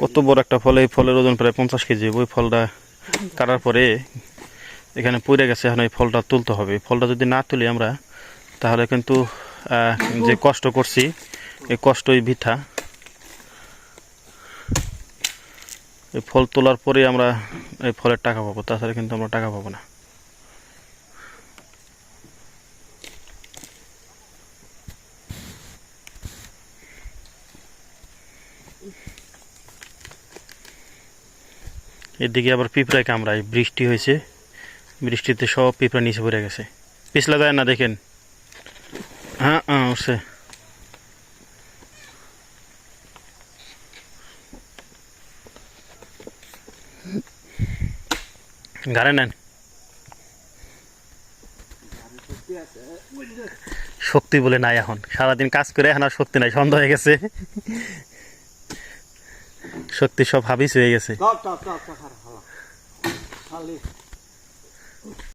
কত বড় একটা ফল, এই ফলের ওজন প্রায় 50 কেজি। ওই ফলটা কাটার পরে এখানে পড়ে গেছে, এখন এই ফলটা তুলতে হবে। ফলটা যদি না তুলি আমরা, তাহলে কিন্তু যে কষ্ট করছি এই কষ্টই বৃথা। এই ফল তোলার পরে আমরা এই ফলের টাকা পাবো, তাছাড়া কিন্তু আমরা টাকা পাবো না। এদিকে আবার পিঁপড়ায় কামড়ায়, বৃষ্টি হয়েছে, বৃষ্টিতে সব পিঁপড়া নিচে পড়ে গেছে। পিছলা যায় না দেখেন। হ্যাঁ হ্যাঁ উঠছে। ঘাড়ে নেন। শক্তি বলে নাই, এখন সারাদিন কাজ করে এখন আর শক্তি নাই, সন্ধ্যা হয়ে গেছে, শক্তি সব হাবিস হয়ে গেছে।